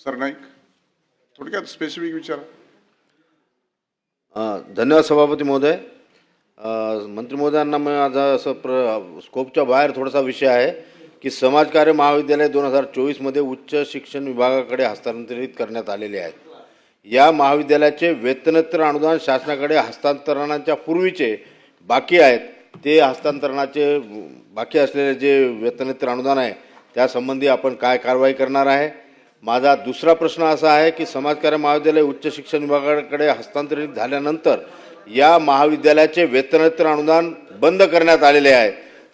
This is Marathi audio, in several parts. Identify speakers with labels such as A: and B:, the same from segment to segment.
A: सरनाईक थोडक्यात स्पेसिफिक विचार.
B: धन्यवाद सभापती महोदय. मंत्री महोदयांना माझा असं स्कोपच्या बाहेर थोडासा विषय आहे की समाजकार्य महाविद्यालय 2024मध्ये उच्च शिक्षण विभागाकडे हस्तांतरित करण्यात आलेले आहेत. या महाविद्यालयाचे वेतनोत्तर अनुदान शासनाकडे हस्तांतरणाच्या पूर्वीचे बाकी आहेत, ते हस्तांतरणाचे बाकी असलेले जे वेतनोत्तर अनुदान आहे त्यासंबंधी आपण काय कारवाई करणार आहे. माझा दुसरा प्रश्न असा आहे की समाजकार्य महाविद्यालय उच्च शिक्षण विभागाकडे हस्तांतरित झाल्यानंतर या महाविद्यालयाचे वेतनोत्तर अनुदान बंद करण्यात आलेले आहे,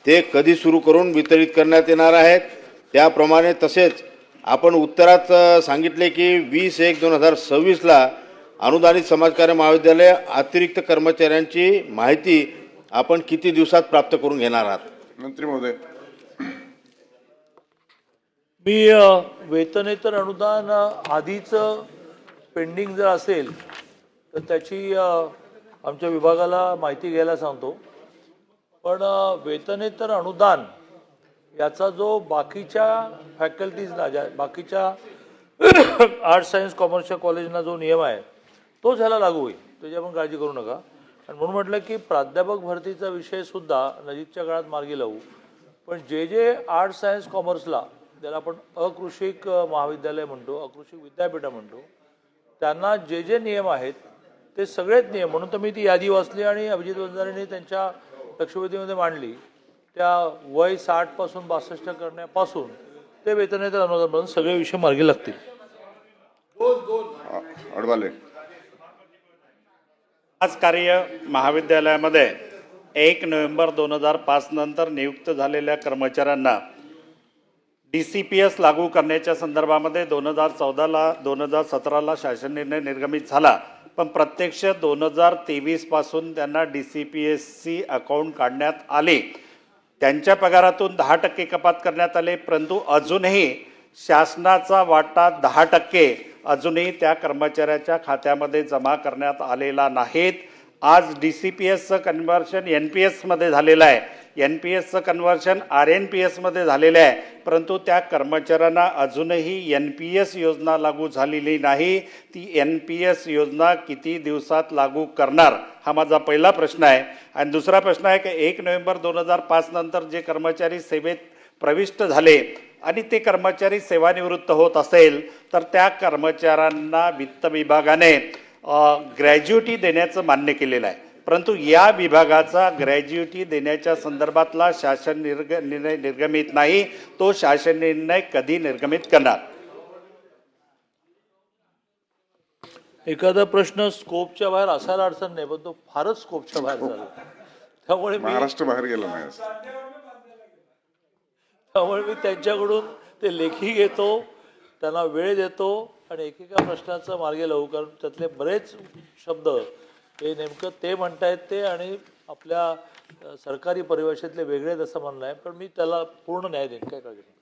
B: ते कधी सुरू करून वितरित करण्यात येणार आहेत. त्याप्रमाणे तसेच आपण उत्तरात सांगितले की 20/1/2026ला अनुदानित समाजकार्य महाविद्यालय अतिरिक्त कर्मचाऱ्यांची माहिती आपण किती दिवसात प्राप्त करून घेणार आहात.
A: मंत्री महोदय.
C: मी वेतनेतर अनुदान आधीच पेंडिंग जर असेल तर त्याची आमच्या विभागाला माहिती घ्यायला सांगतो. पण वेतनेतर अनुदान याचा जो बाकीच्या फॅकल्टीजला बाकीच्या आर्ट्स सायन्स कॉमर्सच्या कॉलेजना जो नियम आहे तो ह्याला लागू होईल, त्याची आपण काळजी करू नका. आणि म्हणून म्हटलं की प्राध्यापक भरतीचा विषयसुद्धा नजीकच्या काळात मार्गी लावू. पण जे आर्ट्स सायन्स कॉमर्सला ज्याला आपण अकृषिक महाविद्यालय म्हणतो, अकृषिक विद्यापीठ म्हणतो, त्यांना जे नियम आहेत ते सगळेच नियम, म्हणून तर मी ती यादी वाचली आणि अभिजित वंजारींनी त्यांच्या लक्षवेधीमध्ये मांडली. त्या वय 60 पासून 62 करण्यापासून ते वेतनेतर अनुदानापर्यंत सगळे विषय मार्गी लागतील.
A: अडवाले.
D: समाजकार्य महाविद्यालयामध्ये 1 नोव्हेंबर 2005 नंतर नियुक्त झालेल्या कर्मचाऱ्यांना DCPS लागू करण्याच्या संदर्भामध्ये 2017ला शासन निर्णय निर्गमित झाला. पण प्रत्यक्ष 2023 पासून त्यांना DCPSC अकाउंट काढण्यात आले. त्यांच्या पगारातून 10% कपात करण्यात आले, परंतु अजूनही शासनाचा वाटा 10% अजूनही त्या कर्मचाऱ्याच्या खात्यामध्ये जमा करण्यात आलेला नाहीत. आज DCPSचं कन्व्हर्शन NPSमध्ये झालेलं आहे, NPSचं कन्व्हर्शन RNPSमध्ये झालेलं आहे, परंतु त्या कर्मचाऱ्यांना अजूनही NPS योजना लागू झालेली नाही. ती NPS योजना किती दिवसात लागू करणार, हा माझा पहिला प्रश्न आहे. आणि दुसरा प्रश्न आहे की 1 नोव्हेंबर 2005 नंतर जे कर्मचारी सेवेत प्रविष्ट झाले आणि ते कर्मचारी सेवानिवृत्त होत असेल तर त्या कर्मचाऱ्यांना वित्त विभागाने ग्रॅज्युटी देण्याचं मान्य केलेलं आहे. परंतु या विभागाचा ग्रॅज्युटी देण्याच्या संदर्भातला शासन निर्णय निर्गमित नाही. तो शासन निर्णय कधी निर्गमित करणार.
C: एखादा प्रश्न स्कोपच्या बाहेर असायला अडचण नाही, पण तो फारच स्कोपच्या बाहेर झाला, त्यामुळे
A: महाराष्ट्र बाहेर गेला नाही.
C: त्यामुळे मी त्यांच्याकडून ते लेखी घेतो, त्यांना वेळ देतो आणि एकेका प्रश्नाचं मार्गी लावू. कारण त्यातले बरेच शब्द हे नेमकं ते म्हणतायत ते आणि आपल्या सरकारी परिभाषेतले वेगळेच असं म्हणणं आहे. पण मी त्याला पूर्ण न्याय देईन, काय काळजी नाही.